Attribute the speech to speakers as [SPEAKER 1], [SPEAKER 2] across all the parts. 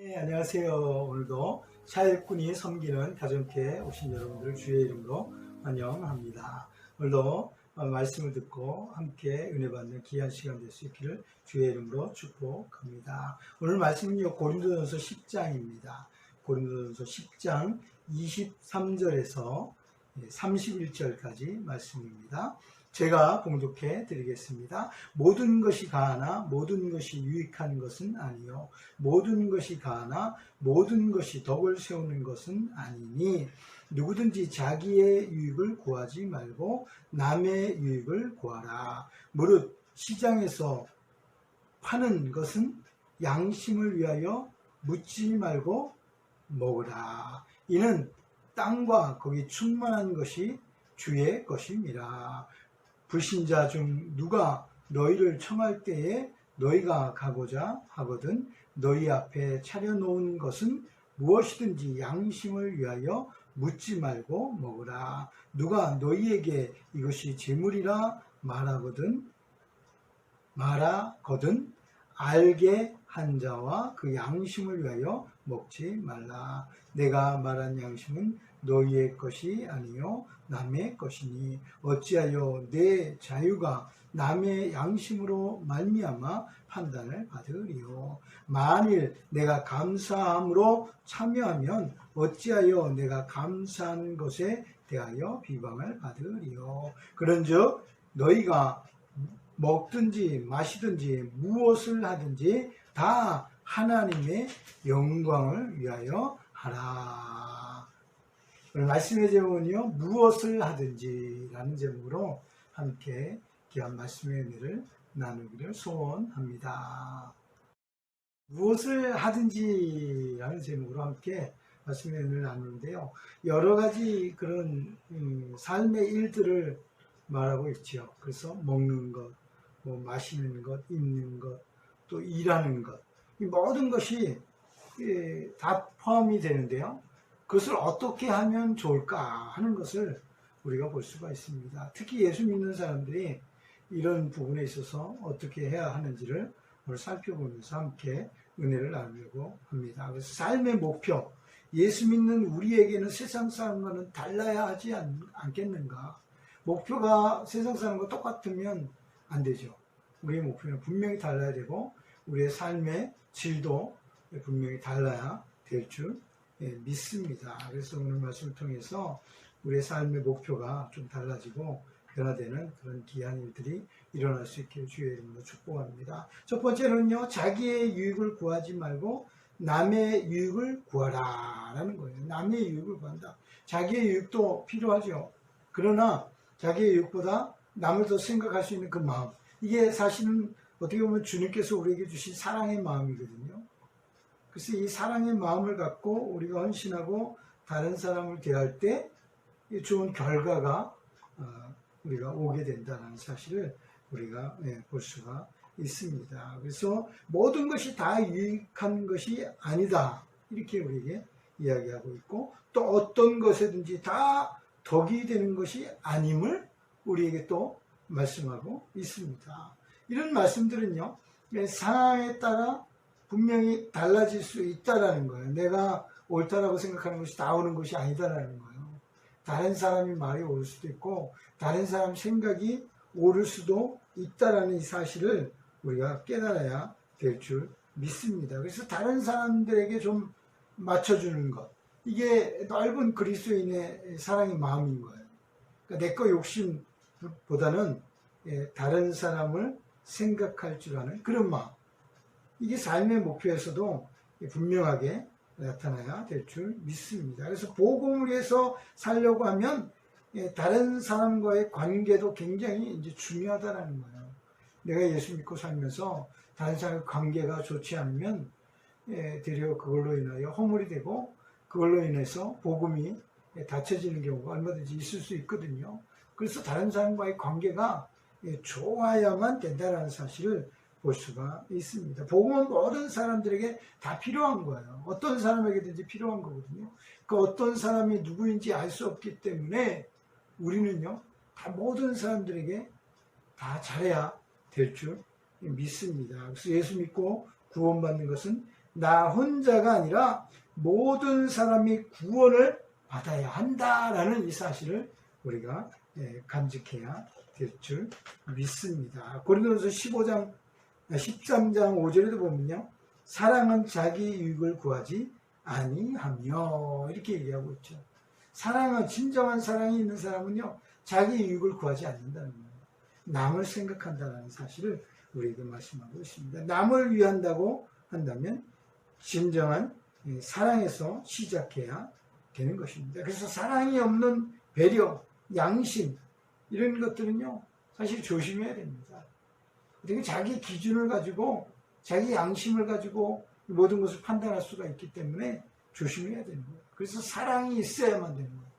[SPEAKER 1] 네, 안녕하세요. 오늘도 사역꾼이 섬기는 가정교회에 오신 여러분들을 주의 이름으로 환영합니다. 오늘도 말씀을 듣고 함께 은혜 받는 귀한 시간 될 수 있기를 주의 이름으로 축복합니다. 오늘 말씀은요, 고린도전서 10장입니다. 고린도전서 10장 23절에서 31절까지 말씀입니다. 제가 봉독해 드리겠습니다. 모든 것이 가하나 모든 것이 유익한 것은 아니요, 모든 것이 가하나 모든 것이 덕을 세우는 것은 아니니 누구든지 자기의 유익을 구하지 말고 남의 유익을 구하라. 무릇 시장에서 파는 것은 양심을 위하여 묻지 말고 먹으라. 이는 땅과 거기 충만한 것이 주의 것임이라. 불신자 중 누가 너희를 청할 때에 너희가 가고자 하거든 너희 앞에 차려놓은 것은 무엇이든지 양심을 위하여 묻지 말고 먹으라. 누가 너희에게 이것이 재물이라 말하거든 알게 한 자와 그 양심을 위하여 먹지 말라. 내가 말한 양심은 너희의 것이 아니요 남의 것이니 어찌하여 내 자유가 남의 양심으로 말미암아 판단을 받으리요. 만일 내가 감사함으로 참여하면 어찌하여 내가 감사한 것에 대하여 비방을 받으리요. 그런즉 너희가 먹든지 마시든지 무엇을 하든지 다 하나님의 영광을 위하여 하라. 오늘 말씀의 제목은요, 무엇을 하든지 라는 제목으로 함께 귀한 말씀의 은혜를 나누기를 소원합니다. 무엇을 하든지 라는 제목으로 함께 말씀의 은혜를 나누는데요, 여러 가지 그런 삶의 일들을 말하고 있죠. 그래서 먹는 것, 마시는 것, 입는 것, 또 일하는 것, 이 모든 것이 다 포함이 되는데요, 그것을 어떻게 하면 좋을까 하는 것을 우리가 볼 수가 있습니다. 특히 예수 믿는 사람들이 이런 부분에 있어서 어떻게 해야 하는지를 오늘 살펴보면서 함께 은혜를 나누려고 합니다. 그래서 삶의 목표, 예수 믿는 우리에게는 세상 사람과는 달라야 하지 않겠는가? 목표가 세상 사람과 똑같으면 안 되죠. 우리의 목표는 분명히 달라야 되고 우리의 삶의 질도 분명히 달라야 될 줄 믿습니다. 그래서 오늘 말씀을 통해서 우리의 삶의 목표가 좀 달라지고 변화되는 그런 귀한 일들이 일어날 수 있기를 주의 이름으로 축복합니다. 첫 번째는요, 자기의 유익을 구하지 말고 남의 유익을 구하라 라는 거예요. 남의 유익을 구한다. 자기의 유익도 필요하죠. 그러나 자기의 유익보다 남을 더 생각할 수 있는 그 마음, 이게 사실은 어떻게 보면 주님께서 우리에게 주신 사랑의 마음이거든요. 그래서 이 사랑의 마음을 갖고 우리가 헌신하고 다른 사람을 대할 때 좋은 결과가 우리가 오게 된다는 사실을 우리가 볼 수가 있습니다. 그래서 모든 것이 다 유익한 것이 아니다, 이렇게 우리에게 이야기하고 있고, 또 어떤 것이든지 다 덕이 되는 것이 아님을 우리에게 또 말씀하고 있습니다. 이런 말씀들은요, 상황에 따라 분명히 달라질 수 있다라는 거예요. 내가 옳다라고 생각하는 것이 다 옳은 것이 아니다라는 거예요. 다른 사람이 말이 옳을 수도 있고 다른 사람 생각이 옳을 수도 있다라는 이 사실을 우리가 깨달아야 될 줄 믿습니다. 그래서 다른 사람들에게 좀 맞춰주는 것, 이게 넓은 그리스도인의 사랑의 마음인 거예요. 그러니까 내 거 욕심보다는 다른 사람을 생각할 줄 아는 그런 마음, 이게 삶의 목표에서도 분명하게 나타나야 될 줄 믿습니다. 그래서 복음을 위해서 살려고 하면 다른 사람과의 관계도 굉장히 이제 중요하다는 거예요. 내가 예수 믿고 살면서 다른 사람과 관계가 좋지 않으면 되려 그걸로 인하여 허물이 되고 그걸로 인해서 복음이 닫혀지는 경우가 얼마든지 있을 수 있거든요. 그래서 다른 사람과의 관계가 좋아야만 된다는 사실을 볼 수가 있습니다. 복음은 모든 사람들에게 다 필요한 거예요. 어떤 사람에게든지 필요한 거거든요. 그 어떤 사람이 누구인지 알 수 없기 때문에 우리는요, 다 모든 사람들에게 다 잘해야 될 줄 믿습니다. 그래서 예수 믿고 구원받는 것은 나 혼자가 아니라 모든 사람이 구원을 받아야 한다라는 이 사실을 우리가 간직해야 될 줄 믿습니다. 고린도전서 13장 5절에도 보면요, 사랑은 자기 유익을 구하지 아니하며 이렇게 얘기하고 있죠. 사랑은, 진정한 사랑이 있는 사람은요, 자기 유익을 구하지 않는다는 거예요. 남을 생각한다는 사실을 우리에게 말씀하고 있습니다. 남을 위한다고 한다면 진정한 사랑에서 시작해야 되는 것입니다. 그래서 사랑이 없는 배려, 양심 이런 것들은요, 사실 조심해야 됩니다. 그러니까 자기 기준을 가지고, 자기 양심을 가지고 모든 것을 판단할 수가 있기 때문에 조심해야 되는 거예요. 그래서 사랑이 있어야만 되는 거예요.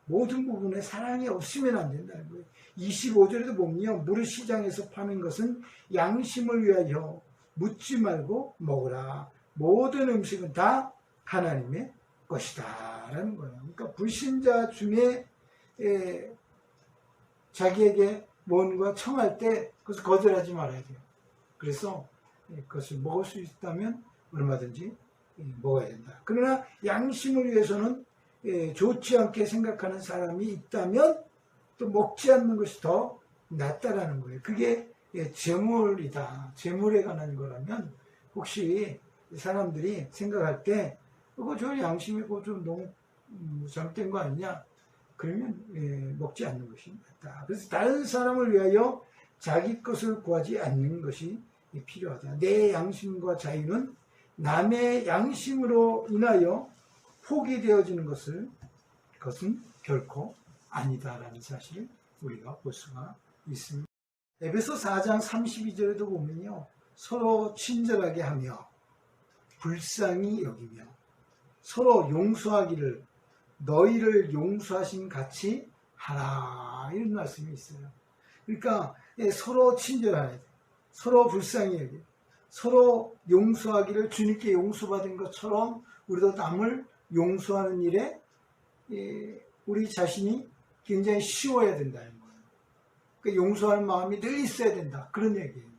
[SPEAKER 1] 모든 부분에 사랑이 없으면 안 된다는 거예요. 25절에도 보면요, 무릇 시장에서 파는 것은 양심을 위하여 묻지 말고 먹으라. 모든 음식은 다 하나님의 것이다 라는 거예요. 그러니까 불신자 중에 자기에게 뭔가 청할 때 그것을 거절하지 말아야 돼요. 그래서 그것을 먹을 수 있다면 얼마든지 먹어야 된다. 그러나 양심을 위해서는 좋지 않게 생각하는 사람이 있다면 또 먹지 않는 것이 더 낫다라는 거예요. 그게 재물이다. 재물에 관한 거라면 혹시 사람들이 생각할 때 그거 저 양심이 그거 좀 너무 잘못된 거 아니냐? 그러면 먹지 않는 것이 낫다. 그래서 다른 사람을 위하여 자기 것을 구하지 않는 것이 필요하다. 내 양심과 자유는 남의 양심으로 인하여 포기되어지는 그것은 결코 아니다라는 사실을 우리가 볼 수가 있습니다. 에베소 4장 32절에도 보면요, 서로 친절하게 하며 불쌍히 여기며 서로 용서하기를 너희를 용서하신 같이 하라, 이런 말씀이 있어요. 그러니까 서로 친절해야 돼. 서로 불쌍히 여기고 서로 용서하기를, 주님께 용서받은 것처럼 우리도 남을 용서하는 일에 우리 자신이 굉장히 쉬워야 된다는 거예요. 그러니까 용서하는 마음이 늘 있어야 된다, 그런 얘기예요.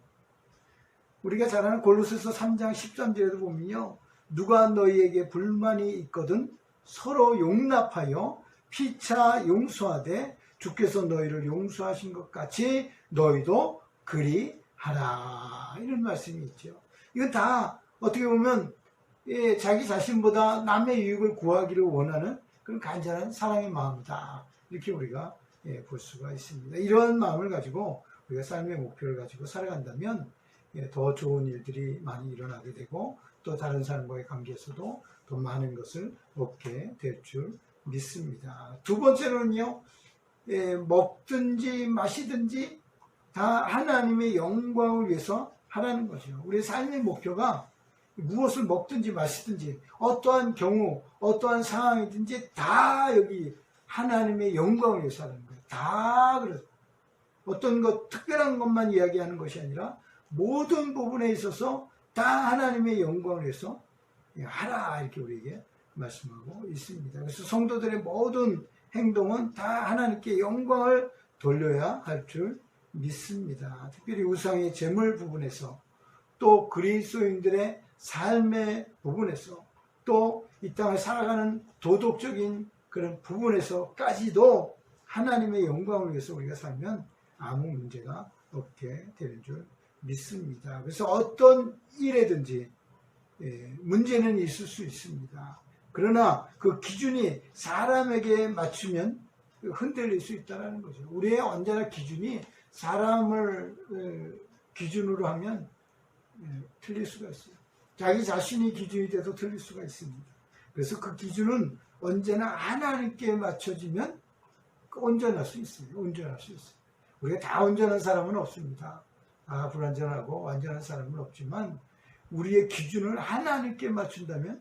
[SPEAKER 1] 우리가 잘 아는 골로새서 3장 13절에도 보면요, 누가 너희에게 불만이 있거든 서로 용납하여 피차 용서하되 주께서 너희를 용서하신 것 같이 너희도 그리 하라, 이런 말씀이 있죠. 이건 다 어떻게 보면 자기 자신보다 남의 유익을 구하기를 원하는 그런 간절한 사랑의 마음이다, 이렇게 우리가 볼 수가 있습니다. 이런 마음을 가지고 우리가 삶의 목표를 가지고 살아간다면 더 좋은 일들이 많이 일어나게 되고 또 다른 사람과의 관계에서도 더 많은 것을 얻게 될 줄 믿습니다. 두 번째로는요, 먹든지 마시든지 다 하나님의 영광을 위해서 하라는 거죠. 우리의 삶의 목표가 무엇을 먹든지 마시든지 어떠한 경우 어떠한 상황이든지 다 여기 하나님의 영광을 위해서 하라는 거예요. 다 그래서 어떤 것 특별한 것만 이야기하는 것이 아니라 모든 부분에 있어서 다 하나님의 영광을 위해서 하라, 이렇게 우리에게 말씀하고 있습니다. 그래서 성도들의 모든 행동은 다 하나님께 영광을 돌려야 할 줄 믿습니다. 특별히 우상의 제물 부분에서 또 그리스도인들의 삶의 부분에서 또 이 땅을 살아가는 도덕적인 그런 부분에서까지도 하나님의 영광을 위해서 우리가 살면 아무 문제가 없게 되는 줄 믿습니다. 그래서 어떤 일에든지 문제는 있을 수 있습니다. 그러나 그 기준이 사람에게 맞추면 흔들릴 수 있다는 거죠. 우리의 언제나 기준이 사람을 기준으로 하면 틀릴 수가 있어요. 자기 자신이 기준이 돼도 틀릴 수가 있습니다. 그래서 그 기준은 언제나 하나님께 맞춰지면 온전할 수 있어요. 온전할 수 있어요. 우리가 다 온전한 사람은 없습니다. 다 불완전하고 완전한 사람은 없지만 우리의 기준을 하나님께 맞춘다면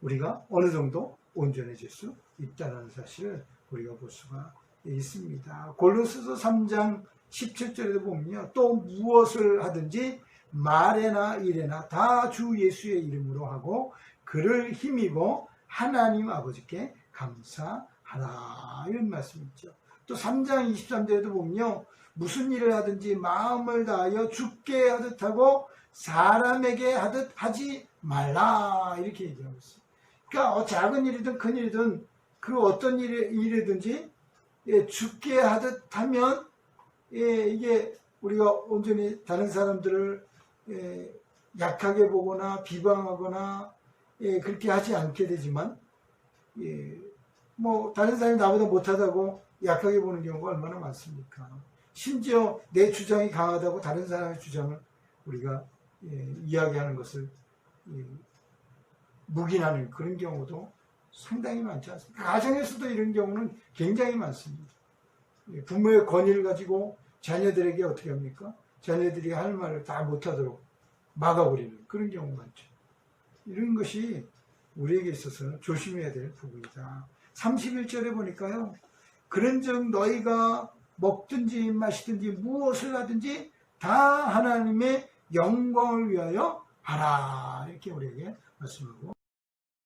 [SPEAKER 1] 우리가 어느 정도 온전해질 수 있다는 사실을 우리가 볼 수가 있습니다. 골로새서 3장 17절에도 보면요, 또 무엇을 하든지 말에나 일에나 다 주 예수의 이름으로 하고 그를 힘입어 하나님 아버지께 감사하라, 이런 말씀이 있죠. 또 3장 23절에도 보면요, 무슨 일을 하든지 마음을 다하여 주께 하듯 하고 사람에게 하듯 하지 말라 이렇게 얘기하고 있어요. 그러니까 작은 일이든 큰 일이든 그 어떤 일이든지 죽게 하듯 하면 이게 우리가 온전히 다른 사람들을 약하게 보거나 비방하거나 그렇게 하지 않게 되지만 뭐 다른 사람이 나보다 못하다고 약하게 보는 경우가 얼마나 많습니까? 심지어 내 주장이 강하다고 다른 사람의 주장을 우리가 이야기하는 것을 묵인하는 그런 경우도 상당히 많지 않습니까? 가정에서도 이런 경우는 굉장히 많습니다. 부모의 권위를 가지고 자녀들에게 어떻게 합니까? 자녀들이 할 말을 다 못하도록 막아버리는 그런 경우가 많죠. 이런 것이 우리에게 있어서는 조심해야 될 부분이다. 31절에 보니까요. 그런즉 너희가 먹든지 마시든지 무엇을 하든지 다 하나님의 영광을 위하여 하라. 이렇게 우리에게 말씀하고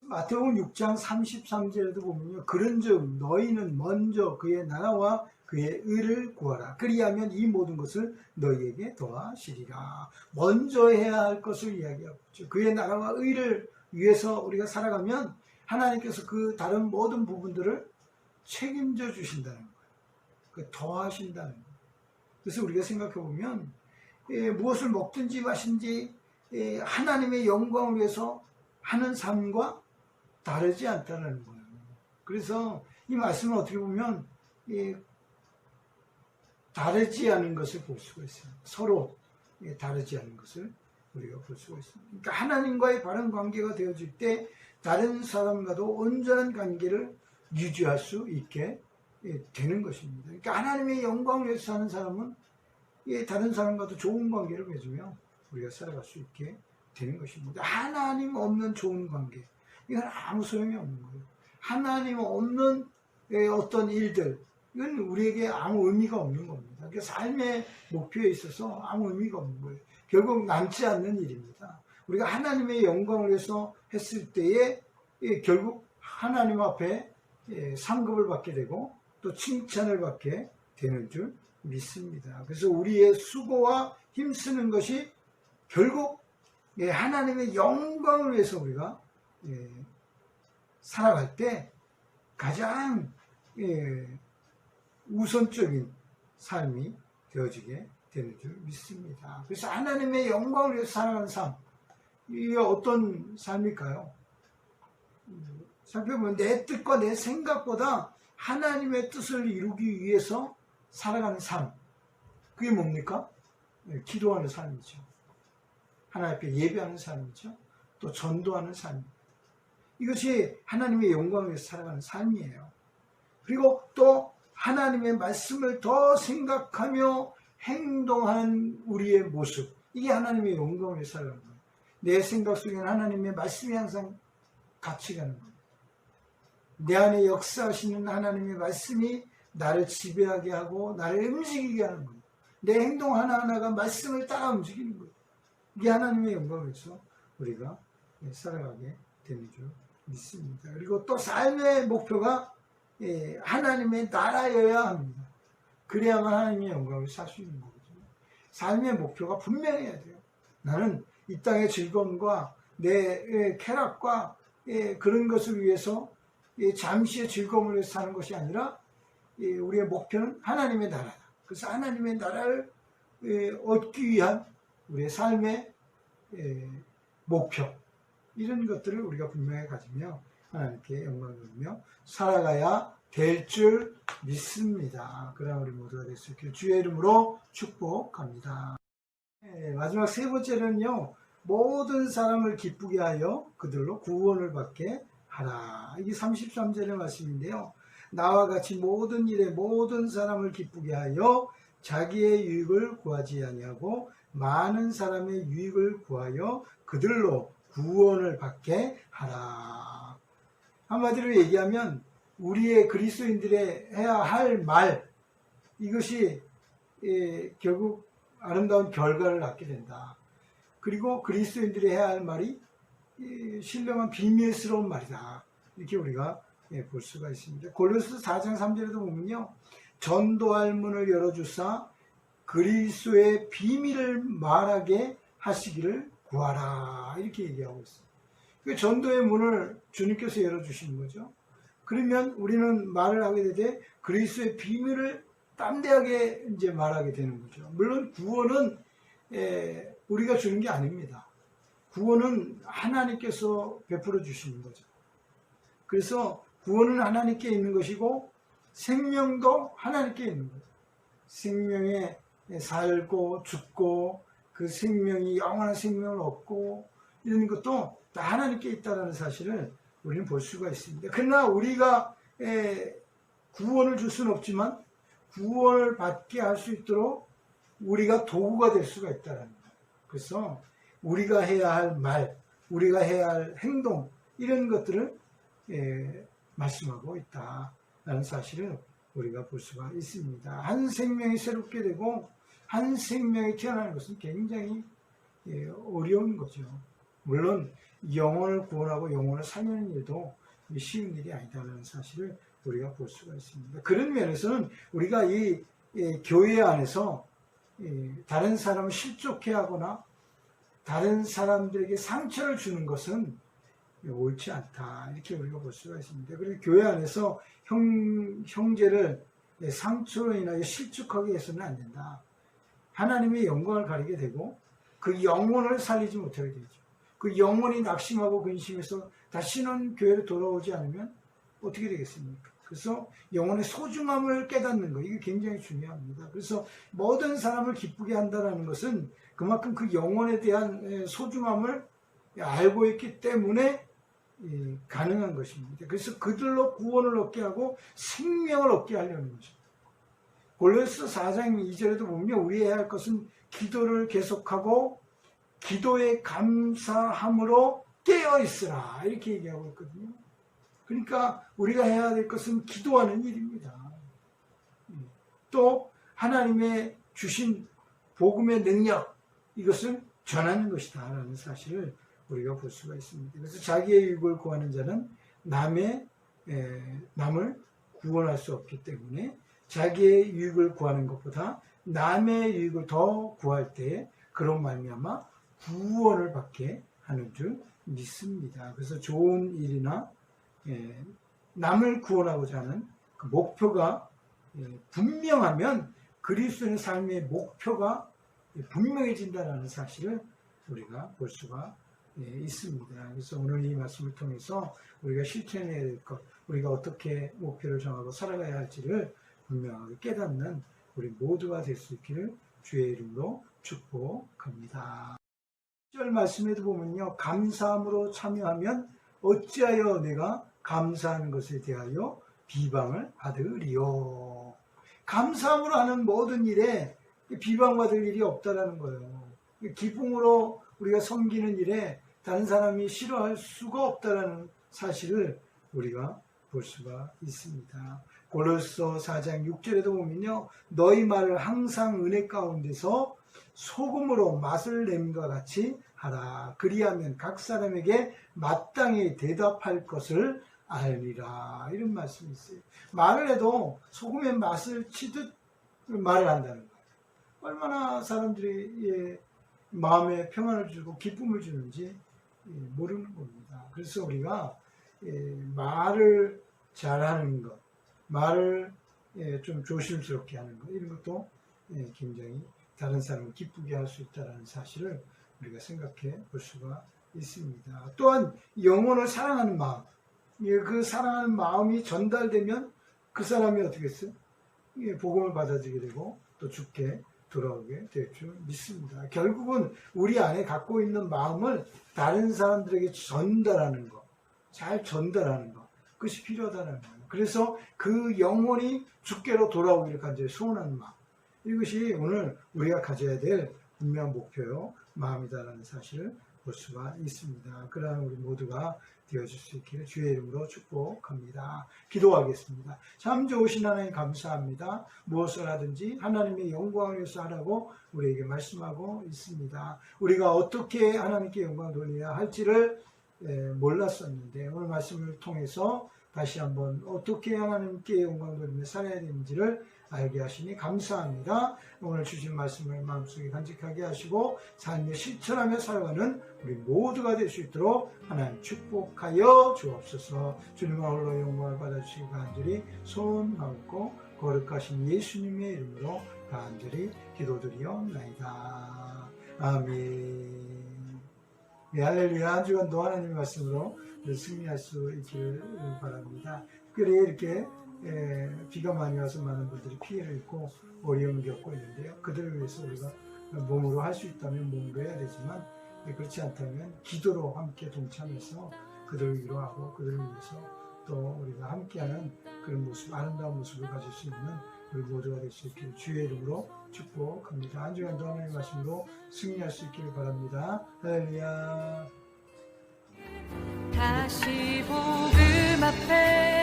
[SPEAKER 1] 마태복음 6장 33절에도 보면요. 그런즉 너희는 먼저 그의 나라와 그의 의를 구하라. 그리하면 이 모든 것을 너희에게 더하시리라. 먼저 해야 할 것을 이야기하고 있죠. 그의 나라와 의를 위해서 우리가 살아가면 하나님께서 그 다른 모든 부분들을 책임져 주신다는 거예요. 더하신다는 거예요. 그래서 우리가 생각해 보면 무엇을 먹든지 마신지 하나님의 영광을 위해서 하는 삶과 다르지 않다는 거예요. 그래서 이 말씀을 어떻게 보면 다르지 않은 것을 볼 수가 있어요. 서로 다르지 않은 것을 우리가 볼 수가 있습니다. 그러니까 하나님과의 바른 관계가 되어질 때 다른 사람과도 온전한 관계를 유지할 수 있게 되는 것입니다. 그러니까 하나님의 영광을 위해서 사는 사람은 다른 사람과도 좋은 관계를 맺으며 우리가 살아갈 수 있게 되는 것입니다. 하나님 없는 좋은 관계, 이건 아무 소용이 없는 거예요. 하나님 없는 어떤 일들, 이건 우리에게 아무 의미가 없는 겁니다. 그러니까 삶의 목표에 있어서 아무 의미가 없는 거예요. 결국 남지 않는 일입니다. 우리가 하나님의 영광을 위해서 했을 때에 결국 하나님 앞에 상급을 받게 되고 또 칭찬을 받게 되는 줄 믿습니다. 그래서 우리의 수고와 힘쓰는 것이 결국 하나님의 영광을 위해서 우리가 살아갈 때 가장 우선적인 삶이 되어지게 되는 줄 믿습니다. 그래서 하나님의 영광을 위해서 살아가는 삶, 이게 어떤 삶일까요? 살펴보면 내 뜻과 내 생각보다 하나님의 뜻을 이루기 위해서 살아가는 삶, 그게 뭡니까? 기도하는 삶이죠. 하나님 앞에 예배하는 삶이죠. 또 전도하는 삶. 이것이 하나님의 영광을 위해서 살아가는 삶이에요. 그리고 또 하나님의 말씀을 더 생각하며 행동하는 우리의 모습, 이게 하나님의 영광을 위해서 살아가는 거예요. 내 생각 속에는 하나님의 말씀이 항상 같이 가는 거예요. 내 안에 역사하시는 하나님의 말씀이 나를 지배하게 하고 나를 움직이게 하는 거예요. 내 행동 하나하나가 말씀을 따라 움직이는 거예요. 이게 하나님의 영광을 위해서 우리가 살아가게 되는 줄 믿습니다. 그리고 또 삶의 목표가 하나님의 나라여야 합니다. 그래야만 하나님의 영광을 살 수 있는 거거든요. 삶의 목표가 분명해야 돼요. 나는 이 땅의 즐거움과 내 쾌락과 그런 것을 위해서 잠시의 즐거움을 위해서 사는 것이 아니라 우리의 목표는 하나님의 나라다. 그래서 하나님의 나라를 얻기 위한 우리의 삶의 목표, 이런 것들을 우리가 분명히 가지며 하나님께 영광을 돌리며 살아가야 될 줄 믿습니다. 그러나 우리 모두가 될 수 있기를 주의 이름으로 축복합니다. 마지막 세 번째는요, 모든 사람을 기쁘게 하여 그들로 구원을 받게 하라. 이게 33절의 말씀인데요. 나와 같이 모든 일에 모든 사람을 기쁘게 하여 자기의 유익을 구하지 아니하고 많은 사람의 유익을 구하여 그들로 구원을 받게 하라. 한마디로 얘기하면 우리의 그리스도인들의 해야 할 말, 이것이 결국 아름다운 결과를 낳게 된다. 그리고 그리스도인들이 해야 할 말이 신령한 비밀스러운 말이다. 이렇게 우리가 볼 수가 있습니다. 골로새 4장 3절에도 보면요, 전도할 문을 열어주사 그리스도의 비밀을 말하게 하시기를 구하라. 이렇게 얘기하고 있습니다. 그 전도의 문을 주님께서 열어주시는 거죠. 그러면 우리는 말을 하게 되되 그리스도의 비밀을 담대하게 이제 말하게 되는 거죠. 물론 구원은 우리가 주는 게 아닙니다. 구원은 하나님께서 베풀어 주시는 거죠. 그래서 구원은 하나님께 있는 것이고 생명도 하나님께 있는 거죠. 생명에 살고 죽고 그 생명이 영원한 생명을 얻고 이런 것도 다 하나님께 있다는 사실을 우리는 볼 수가 있습니다. 그러나 우리가 구원을 줄 수는 없지만 구원을 받게 할 수 있도록 우리가 도구가 될 수가 있다는 거예요. 그래서 우리가 해야 할 말, 우리가 해야 할 행동 이런 것들을 말씀하고 있다라는 사실을 우리가 볼 수가 있습니다. 한 생명이 새롭게 되고 한 생명이 태어나는 것은 굉장히 어려운 거죠. 물론 영혼을 구원하고 영혼을 살리는 일도 쉬운 일이 아니다라는 사실을 우리가 볼 수가 있습니다. 그런 면에서는 우리가 이 교회 안에서 다른 사람을 실족해 하거나 다른 사람들에게 상처를 주는 것은 옳지 않다 이렇게 우리가 볼 수가 있습니다. 그리고 교회 안에서 형제를 상처로 인하여 실족하게 해서는 안 된다. 하나님의 영광을 가리게 되고 그 영혼을 살리지 못하게 되죠. 그 영혼이 낙심하고 근심해서 다시는 교회로 돌아오지 않으면 어떻게 되겠습니까? 그래서 영혼의 소중함을 깨닫는 거, 이게 굉장히 중요합니다. 그래서 모든 사람을 기쁘게 한다는 것은 그만큼 그 영혼에 대한 소중함을 알고 있기 때문에 가능한 것입니다. 그래서 그들로 구원을 얻게 하고 생명을 얻게 하려는 거죠. 골로새 4장 2절에도 보면 우리가 해야 할 것은 기도를 계속하고 기도에 감사함으로 깨어있으라 이렇게 얘기하고 있거든요. 그러니까 우리가 해야 될 것은 기도하는 일입니다. 또 하나님의 주신 복음의 능력 이것을 전하는 것이다 라는 사실을 우리가 볼 수가 있습니다. 그래서 자기의 유익을 구하는 자는 남을 구원할 수 없기 때문에 자기의 유익을 구하는 것보다 남의 유익을 더 구할 때 그런 말미암아 구원을 받게 하는 줄 믿습니다. 그래서 좋은 일이나 남을 구원하고자 하는 그 목표가 분명하면 그리스도의 삶의 목표가 분명해진다는 사실을 우리가 볼 수가 있습니다. 그래서 오늘 이 말씀을 통해서 우리가 실천해야 될 것, 우리가 어떻게 목표를 정하고 살아가야 할지를 분명하게 깨닫는 우리 모두가 될 수 있기를 주의 이름으로 축복합니다. 1절 말씀에도 보면요, 감사함으로 참여하면 어찌하여 내가 감사하는 것에 대하여 비방을 받으리요. 감사함으로 하는 모든 일에 비방받을 일이 없다라는 거예요. 기쁨으로 우리가 섬기는 일에 다른 사람이 싫어할 수가 없다라는 사실을 우리가 볼 수가 있습니다. 골로새 4장 6절에도 보면요, 너희 말을 항상 은혜 가운데서 소금으로 맛을 냄과 같이 하라. 그리하면 각 사람에게 마땅히 대답할 것을 알리라. 이런 말씀이 있어요. 말을 해도 소금의 맛을 치듯 말을 한다는 거예요. 얼마나 사람들이 마음에 평안을 주고 기쁨을 주는지 모르는 겁니다. 그래서 우리가 말을 잘하는 것, 말을 좀 조심스럽게 하는 것, 이런 것도 굉장히 다른 사람을 기쁘게 할 수 있다는 사실을 우리가 생각해 볼 수가 있습니다. 또한 영혼을 사랑하는 마음, 그 사랑하는 마음이 전달되면 그 사람이 어떻게 했어요? 복음을 받아들이게 되고 또 죽게 돌아오게 될 줄 믿습니다. 결국은 우리 안에 갖고 있는 마음을 다른 사람들에게 전달하는 것, 잘 전달하는 것, 그것이 필요하다는 거예요. 그래서 그 영혼이 주께로 돌아오기를 간절히 소원하는 마음, 이것이 오늘 우리가 가져야 될 분명한 목표요, 마음이다라는 사실을 볼 수가 있습니다. 그러한 우리 모두가 되어줄 수 있기를 주의 이름으로 축복합니다. 기도하겠습니다. 참 좋으신 하나님 감사합니다. 무엇을 하든지 하나님의 영광을 위해서 하라고 우리에게 말씀하고 있습니다. 우리가 어떻게 하나님께 영광을 돌려야 할지를 몰랐었는데 오늘 말씀을 통해서 다시 한번 어떻게 하나님께 영광을 돌리며 살아야 되는지를 알게 하시니 감사합니다. 오늘 주신 말씀을 마음속에 간직하게 하시고 삶에 실천하며 살아가는 우리 모두가 될 수 있도록 하나님 축복하여 주옵소서. 주님과 홀로 영광을 받아주시기 간절히 소원하고 거룩하신 예수님의 이름으로 간절히 기도드리옵나이다. 아멘. 네, 할렐루야. 한 주간도 하나님의 말씀으로 승리할 수 있기를 바랍니다. 특별히 이렇게 비가 많이 와서 많은 분들이 피해를 입고 어려움을 겪고 있는데요. 그들을 위해서 우리가 몸으로 할 수 있다면 몸으로 해야 되지만 그렇지 않다면 기도로 함께 동참해서 그들을 위로하고 그들을 위해서 또 우리가 함께하는 그런 모습, 아름다운 모습을 가질 수 있는 우리 모두가 될 수 있기를 주의 이름으로 축복합니다. 한 주간도 하나님의 말씀으로 승리할 수 있기를 바랍니다. 할렐루야.
[SPEAKER 2] 다시 복음 앞에